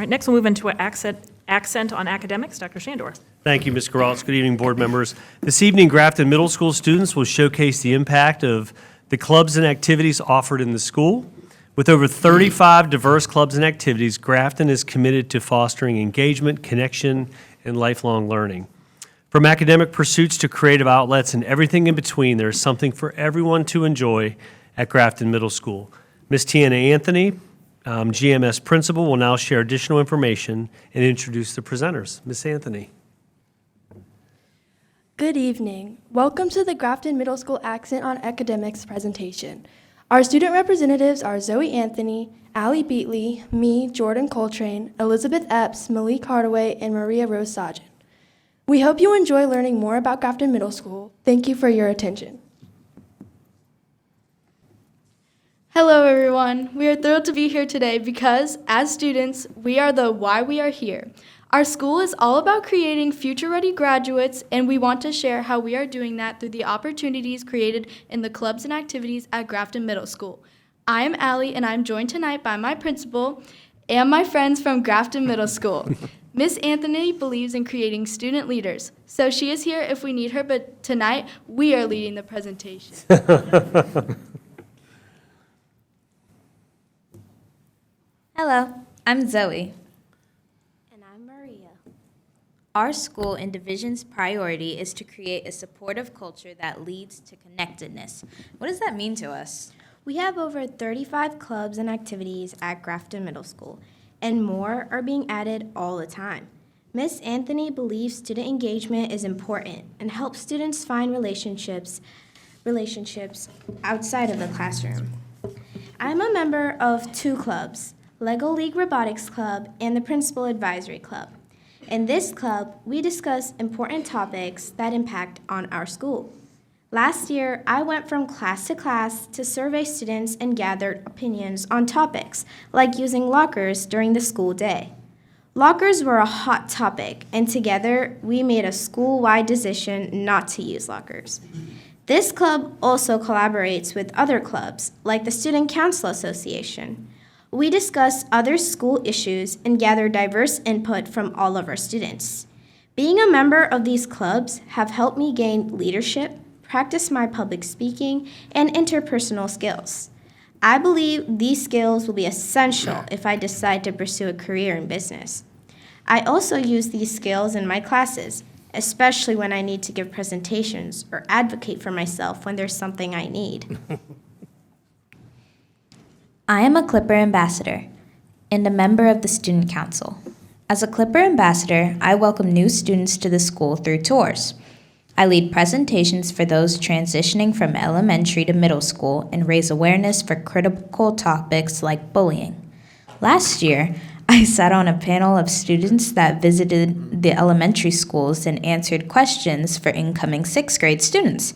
right, next we'll move into an accent on academics. Dr. Shandor. Thank you, Ms. Geraltz. Good evening, board members. This evening, Grafton Middle School students will showcase the impact of the clubs and activities offered in the school. With over 35 diverse clubs and activities, Grafton is committed to fostering engagement, connection, and lifelong learning. From academic pursuits to creative outlets and everything in between, there is something for everyone to enjoy at Grafton Middle School. Ms. Tiana Anthony, GMS Principal, will now share additional information and introduce the presenters. Ms. Anthony. Good evening. Welcome to the Grafton Middle School Accent on Academics presentation. Our student representatives are Zoe Anthony, Allie Beatley, me, Jordan Coltrane, Elizabeth Epps, Malik Hardaway, and Maria Rose Sajin. We hope you enjoy learning more about Grafton Middle School. Thank you for your attention. Hello everyone. We are thrilled to be here today because, as students, we are the why we are here. Our school is all about creating future-ready graduates, and we want to share how we are doing that through the opportunities created in the clubs and activities at Grafton Middle School. I am Allie, and I'm joined tonight by my principal and my friends from Grafton Middle School. Miss Anthony believes in creating student leaders, so she is here if we need her, but tonight we are leading the presentation. Hello, I'm Zoe. And I'm Maria. Our school and division's priority is to create a supportive culture that leads to connectedness. What does that mean to us? We have over 35 clubs and activities at Grafton Middle School, and more are being added all the time. Miss Anthony believes student engagement is important and helps students find relationships outside of the classroom. I'm a member of 2 clubs, Lego League Robotics Club and the Principal Advisory Club. In this club, we discuss important topics that impact on our school. Last year, I went from class to survey students and gathered opinions on topics like using lockers during the school day. Lockers were a hot topic, and together we made a school-wide decision not to use lockers. This club also collaborates with other clubs, like the Student Council Association. We discuss other school issues and gather diverse input from all of our students. Being a member of these clubs have helped me gain leadership, practice my public speaking, and interpersonal skills. I believe these skills will be essential if I decide to pursue a career in business. I also use these skills in my classes, especially when I need to give presentations or advocate for myself when there's something I need. I am a Clipper ambassador and a member of the Student Council. As a Clipper ambassador, I welcome new students to the school through tours. I lead presentations for those transitioning from elementary to middle school and raise awareness for critical topics like bullying. Last year, I sat on a panel of students that visited the elementary schools and answered questions for incoming 6th grade students.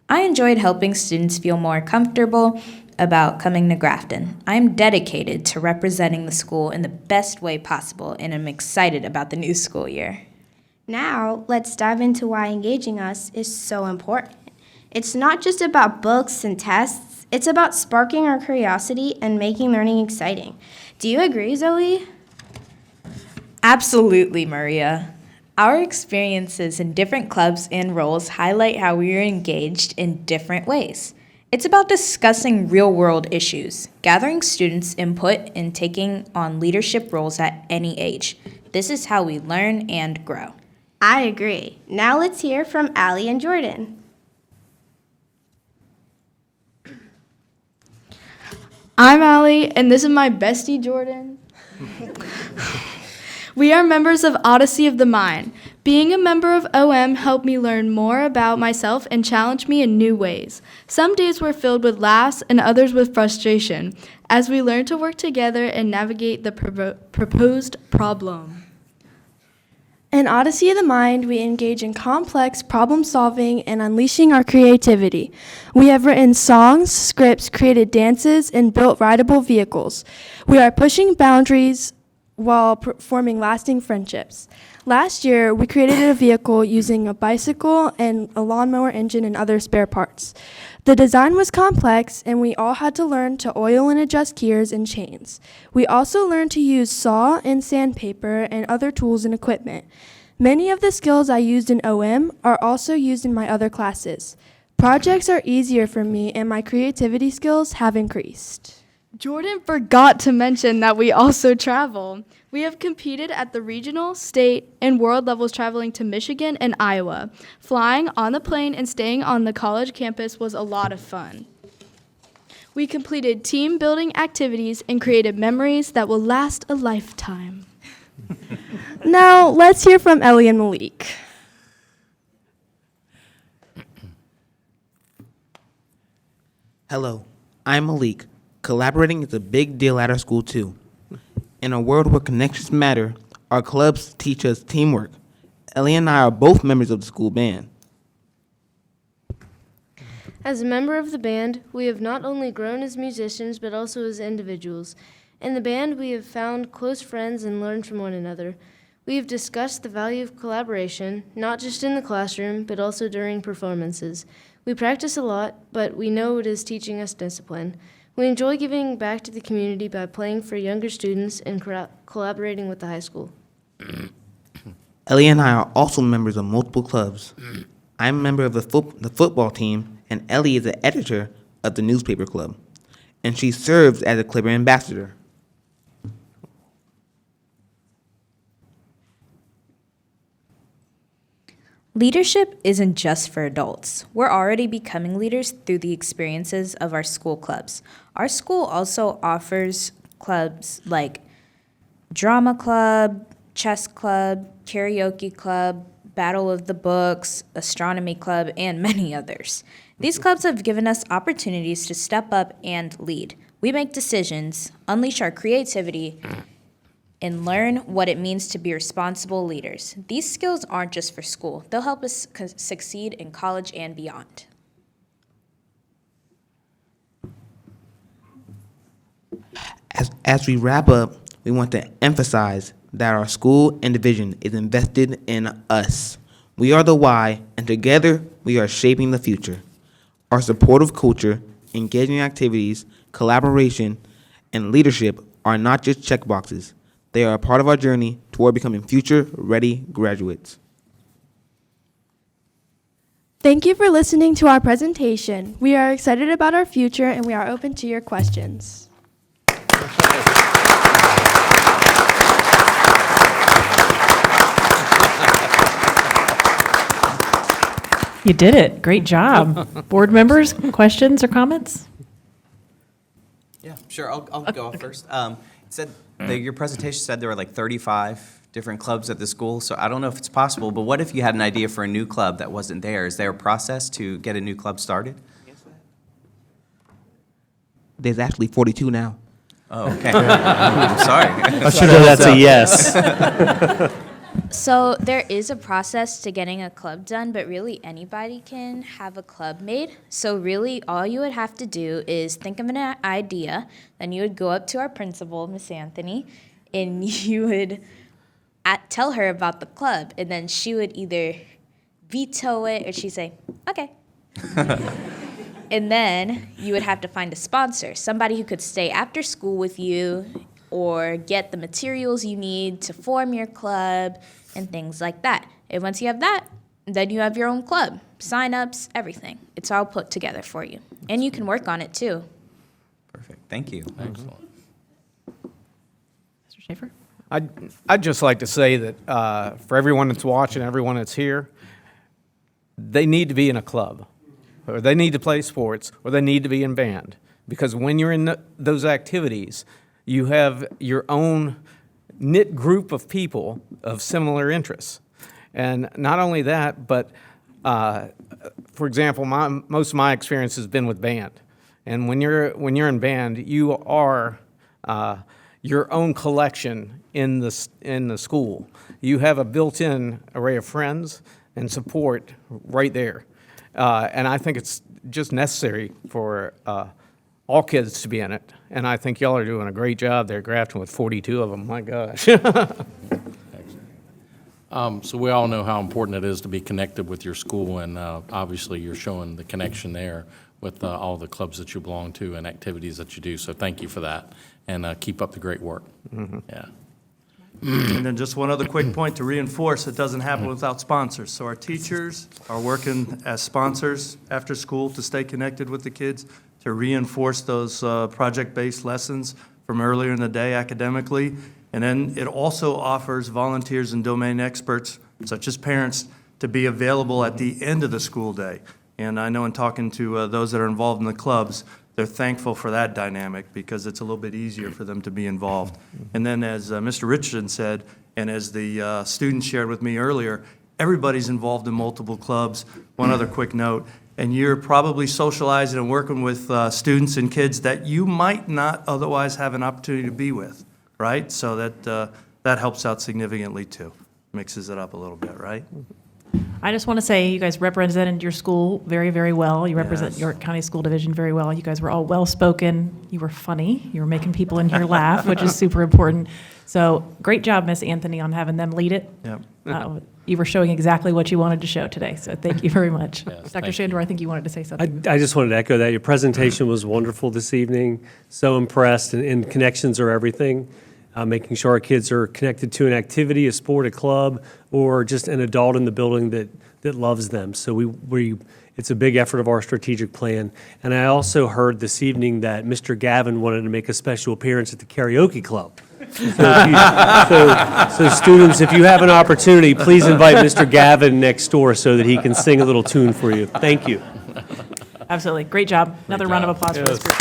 I enjoyed helping students feel more comfortable about coming to Grafton. I'm dedicated to representing the school in the best way possible, and I'm excited about the new school year. Now, let's dive into why engaging us is so important. It's not just about books and tests, it's about sparking our curiosity and making learning exciting. Do you agree, Zoe? Absolutely, Maria. Our experiences in different clubs and roles highlight how we are engaged in different ways. It's about discussing real-world issues, gathering students' input, and taking on leadership roles at any age. This is how we learn and grow. I agree. Now let's hear from Allie and Jordan. I'm Allie, and this is my bestie, Jordan. We are members of Odyssey of the Mind. Being a member of OM helped me learn more about myself and challenge me in new ways. Some days were filled with laughs and others with frustration, as we learned to work together and navigate the proposed problem. In Odyssey of the Mind, we engage in complex problem solving and unleashing our creativity. We have written songs, scripts, created dances, and built rideable vehicles. We are pushing boundaries while forming lasting friendships. Last year, we created a vehicle using a bicycle and a lawnmower engine and other spare parts. The design was complex, and we all had to learn to oil and adjust gears and chains. We also learned to use saw and sandpaper and other tools and equipment. Many of the skills I used in OM are also used in my other classes. Projects are easier for me, and my creativity skills have increased. Jordan forgot to mention that we also travel. We have competed at the regional, state, and world levels traveling to Michigan and Iowa. Flying on the plane and staying on the college campus was a lot of fun. We completed team building activities and created memories that will last a lifetime. Now, let's hear from Ellie and Malik. Hello, I'm Malik. Collaborating is a big deal at our school, too. In a world where connections matter, our clubs teach us teamwork. Ellie and I are both members of the school band. As a member of the band, we have not only grown as musicians, but also as individuals. In the band, we have found close friends and learned from one another. We have discussed the value of collaboration, not just in the classroom, but also during performances. We practice a lot, but we know it is teaching us discipline. We enjoy giving back to the community by playing for younger students and collaborating with the high school. Ellie and I are also members of multiple clubs. I'm a member of the football team, and Ellie is the editor of the newspaper club, and she serves as a Clipper ambassador. Leadership isn't just for adults. We're already becoming leaders through the experiences of our school clubs. Our school also offers clubs like drama club, chess club, karaoke club, Battle of the Books, astronomy club, and many others. These clubs have given us opportunities to step up and lead. We make decisions, unleash our creativity, and learn what it means to be responsible leaders. These skills aren't just for school. They'll help us succeed in college and beyond. As we wrap up, we want to emphasize that our school and division is invested in us. We are the why, and together we are shaping the future. Our supportive culture, engaging activities, collaboration, and leadership are not just checkboxes. They are a part of our journey toward becoming future-ready graduates. Thank you for listening to our presentation. We are excited about our future, and we are open to your questions. You did it. Great job. Board members, questions or comments? Yeah, sure. I'll go off first. It said your presentation said there were like 35 different clubs at the school. So I don't know if it's possible, but what if you had an idea for a new club that wasn't there? Is there a process to get a new club started? There's actually 42 now. Oh, okay. I'm sorry. I'm sure that's a yes. So there is a process to getting a club done, but really anybody can have a club made. So really all you would have to do is think of an idea, then you would go up to our principal, Miss Anthony, and you would tell her about the club, and then she would either veto it or she'd say, okay. And then you would have to find a sponsor, somebody who could stay after school with you or get the materials you need to form your club and things like that. And once you have that, then you have your own club, sign-ups, everything. It's all put together for you. And you can work on it too. Perfect. Thank you. Excellent. Mr. Schaefer? I'd just like to say that for everyone that's watching, everyone that's here, they need to be in a club, or they need to play sports, or they need to be in band. Because when you're in those activities, you have your own knit group of people of similar interests. And not only that, but for example, most of my experience has been with band. And when you're in band, you are your own collection in the school. You have a built-in array of friends and support right there. And I think it's just necessary for all kids to be in it. And I think y'all are doing a great job there, Grafton, with 42 of them. My gosh. So we all know how important it is to be connected with your school, and obviously you're showing the connection there with all the clubs that you belong to and activities that you do. So thank you for that, and keep up the great work. Yeah. And then just one other quick point to reinforce, it doesn't happen without sponsors. So our teachers are working as sponsors after school to stay connected with the kids, to reinforce those project-based lessons from earlier in the day academically. And then it also offers volunteers and domain experts, such as parents, to be available at the end of the school day. And I know in talking to those that are involved in the clubs, they're thankful for that dynamic because it's a little bit easier for them to be involved. And then as Mr. Richardson said, and as the students shared with me earlier, everybody's involved in multiple clubs. One other quick note, and you're probably socializing and working with students and kids that you might not otherwise have an opportunity to be with, right? So that helps out significantly too. Mixes it up a little bit, right? I just want to say you guys represented your school very, very well. You represent Yes. York County School Division very well. You guys were all well-spoken. You were funny. You were making people in here laugh, which is super important. So great job, Miss Anthony, on having them lead it. Yep. You were showing exactly what you wanted to show today, so thank you very much. Yes, Dr. thank you. Shandor, I think you wanted to say something. I just wanted to echo that. Your presentation was wonderful this evening. So impressed, and connections are everything. Making sure our kids are connected to an activity, a sport, a club, or just an adult in the building that loves them. So it's a big effort of our strategic plan. And I also heard this evening that Mr. Gavin wanted to make a special appearance at the karaoke club. So students, if you have an opportunity, please invite Mr. Gavin next door so that he can sing a little tune for you. Thank you. Absolutely. Great job. Another round of applause for this group.